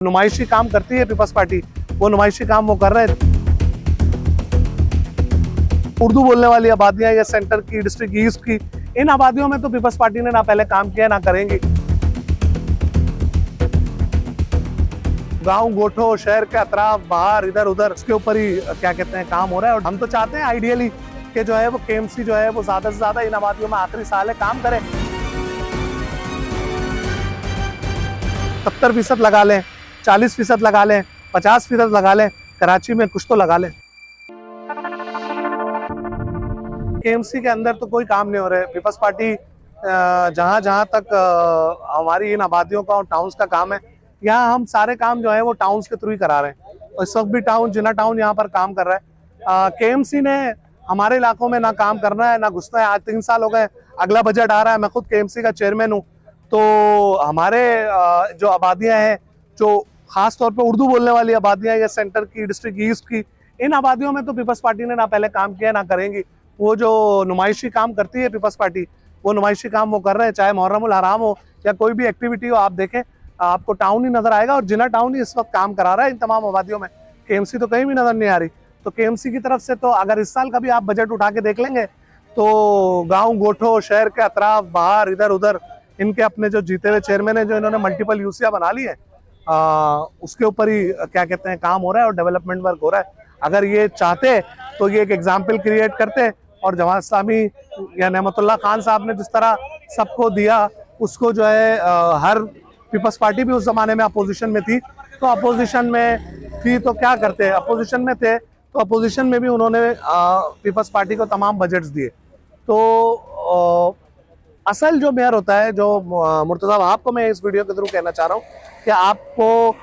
नुमाइशी काम करती है पीपल्स पार्टी, वो नुमाइशी काम वो कर रहे हैं। उर्दू बोलने वाली आबादियां या सेंटर की, डिस्ट्रिक्ट ईस्ट की, इन आबादियों में तो पीपल्स पार्टी ने ना पहले काम किया ना करेंगी। गांव गोठो, शहर के अतराफ, बाहर, इधर उधर, उसके ऊपर ही क्या कहते हैं काम हो रहा है। और हम तो चाहते हैं आइडियली कि जो है वो केएमसी जो है वो ज्यादा से ज्यादा इन आबादियों में आखिरी साल है काम करे, 70% लगा लें, 40% लगा लें, 50% लगा लें, कराची में कुछ तो लगा लें। केएमसी के अंदर तो कोई काम नहीं हो रहा है। पीपल्स पार्टी जहां जहां तक हमारी इन आबादियों का और टाउन्स का काम है, यहाँ हम सारे काम जो है वो टाउन्स के थ्रू ही करा रहे हैं। और इस वक्त भी जिना टाउन यहाँ पर काम कर रहा है। केएमसी ने हमारे इलाकों में ना काम करना है ना घुसना है। आज 3 साल हो गए, अगला बजट आ रहा है। मैं खुद केएमसी का चेयरमैन हूँ, तो हमारे जो आबादियाँ हैं, जो खास तौर पे उर्दू बोलने वाली आबादियाँ या सेंटर की, डिस्ट्रिक्ट ईस्ट की, इन आबादियों में तो पीपल्स पार्टी ने ना पहले काम किया ना करेंगी। वो जो नुमाइशी काम करती है पीपल्स पार्टी, वो नुमाइशी काम वो कर रहे हैं। चाहे मुहर्रम उल हराम हो या कोई भी एक्टिविटी हो, आप देखें आपको टाउन ही नजर आएगा। और जिना टाउन ही इस वक्त काम करा रहा है इन तमाम आबादियों में। केएमसी तो कहीं भी नजर नहीं आ रही। तो केएमसी की तरफ से तो अगर इस साल का भी आप बजट उठा के देख लेंगे तो गांव गोठो, शहर के अतराफ, बाहर, इधर उधर, इनके अपने जो जीते हुए चेयरमैन है, जो इन्होंने मल्टीपल यूसिया बना ली है, उसके ऊपर ही क्या कहते हैं काम हो रहा है और डेवलपमेंट वर्क हो रहा है। अगर ये चाहते तो ये एक एग्जाम्पल क्रिएट करते, और जमात इस्लामी या नेमतुल्लाह खान साहब ने जिस तरह सबको दिया, उसको जो है हर पीपल्स पार्टी भी उस जमाने में अपोजिशन में थी, तो अपोजिशन में थी तो क्या करते, अपोजिशन में थे तो अपोजिशन में भी उन्होंने पीपल्स पार्टी को तमाम बजट्स दिए। तो असल जो मेयर होता है, जो मुर्तज़ा वहाब को मैं इस वीडियो के थ्रू कहना चाह रहा हूँ कि आपको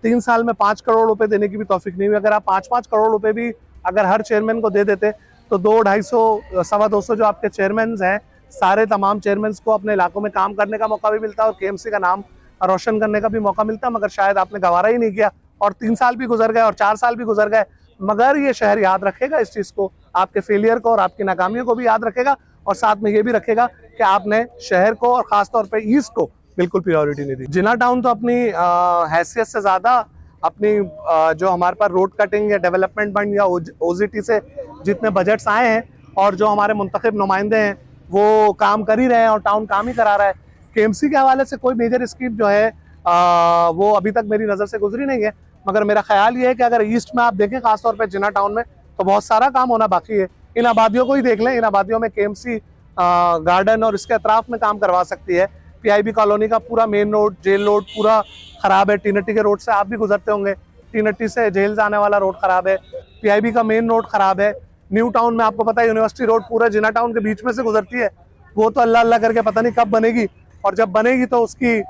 3 साल में 5 करोड़ रुपए देने की भी तौफीक नहीं हुई। अगर आप 5-5 करोड़ रुपए भी अगर हर चेयरमैन को दे देते तो 200-250 सवा 200 जो आपके चेयरमैन हैं, सारे तमाम चेयरमैन को अपने इलाकों में काम करने का मौका भी मिलता और केएमसी का नाम रोशन करने का भी मौका मिलता। मगर शायद आपने गवारा ही नहीं किया, और 3 साल भी गुजर गए और 4 साल भी गुजर गए। मगर ये शहर याद रखेगा इस चीज़ को, आपके फेलियर को और आपकी नाकामियों को भी याद रखेगा, और साथ में ये भी रखेगा कि आपने शहर को और ख़ास तौर पे ईस्ट को बिल्कुल प्रायोरिटी नहीं दी। जिना टाउन तो अपनी हैसियत से ज़्यादा अपनी जो हमारे पास रोड कटिंग या डेवलपमेंट फंड या ओजीटी से जितने बजट्स आए हैं, और जो हमारे मुंतखब नुमाइंदे हैं वो काम कर ही रहे हैं और टाउन काम ही करा रहा है। केएमसी के हवाले से कोई मेजर स्कीम जो है वो अभी तक मेरी नज़र से गुजरी नहीं है। मगर मेरा ख्याल ये है कि अगर ईस्ट में आप देखें, खासतौर पे जिना टाउन में, तो बहुत सारा काम होना बाकी है। इन आबादियों को ही देख लें, इन आबादियों में केएमसी गार्डन और इसके अतराफ में काम करवा सकती है। पीआईबी कॉलोनी का पूरा मेन रोड, जेल रोड पूरा खराब है। टीनट्टी के रोड से आप भी गुजरते होंगे, टीनट्टी से जेल जाने वाला रोड खराब है। पीआईबी का मेन रोड खराब है। न्यू टाउन में आपको पता है यूनिवर्सिटी रोड पूरा जिना टाउन के बीच में से गुजरती है, वो तो अल्लाह अल्लाह करके पता नहीं कब बनेगी, और जब बनेगी तो उसकी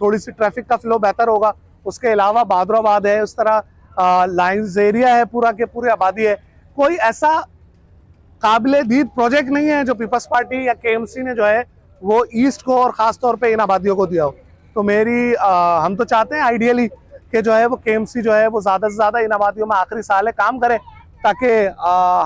थोड़ी सी ट्रैफिक का फ्लो बेहतर होगा। उसके अलावा बहादुराबाद है, उस तरह लाइन्स एरिया है, पूरा के पूरे आबादी है। कोई ऐसा काबिले दीद प्रोजेक्ट नहीं है जो पीपल्स पार्टी या केएमसी ने जो है वो ईस्ट को और ख़ास तौर पे इन आबादियों को दिया हो। तो हम तो चाहते हैं आइडियली कि जो है वो केएमसी जो है वो ज़्यादा से ज़्यादा इन आबादियों में आखिरी साल है काम करे, ताकि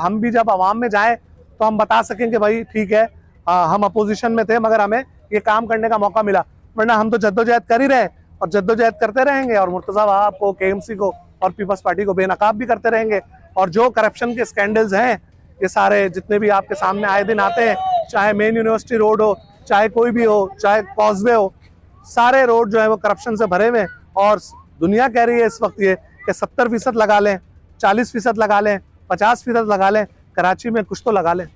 हम भी जब आवाम में जाएं तो हम बता सकें कि भाई ठीक है, हम अपोजिशन में थे मगर हमें ये काम करने का मौका मिला। वरना हम तो जद्दोजहद कर ही रहे और जद्दोजहद करते रहेंगे, और मुर्तज़ा वहाब को, केएमसी को और पीपल्स पार्टी को बेनकाब भी करते रहेंगे। और जो करप्शन के स्कैंडल्स हैं, ये सारे जितने भी आपके सामने आए दिन आते हैं, चाहे मेन यूनिवर्सिटी रोड हो, चाहे कोई भी हो, चाहे कॉजवे हो, सारे रोड जो है वो करप्शन से भरे हुए। और दुनिया कह रही है इस वक्त ये कि 70% लगा लें, 40% लगा लें, 50% लगा लें, कराची में कुछ तो लगा लें।